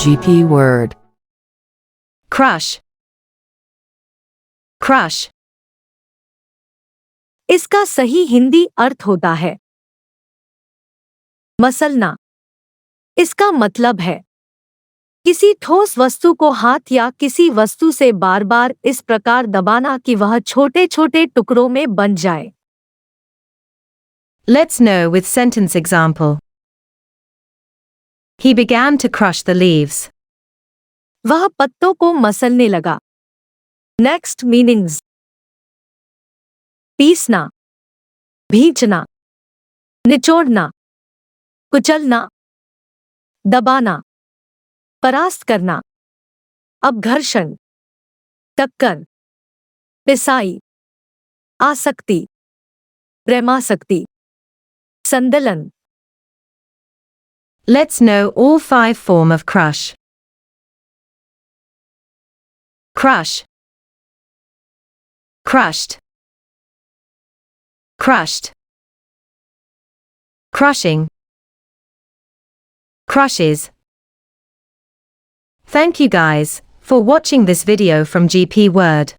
GP word. Crush. Crush. इसका सही हिंदी अर्थ होता है मसलना। इसका मतलब है किसी ठोस वस्तु को हाथ या किसी वस्तु से बार बार इस प्रकार दबाना कि वह छोटे छोटे टुकड़ों में बन जाए। Let's know with sentence example. He began to crush the leaves. वह पत्तों को मसलने लगा। Next meanings. पीसना, भींचना, निचोड़ना, कुचलना, दबाना, परास्त करना, अपघर्षण, टक्कर, पिसाई, आसक्ति, प्रेमासक्ति, संदलन। Let's know all 5 forms of crush. Crush. Crushed. Crushed. Crushing. Crushes. Thank you guys for watching this video from GP Word.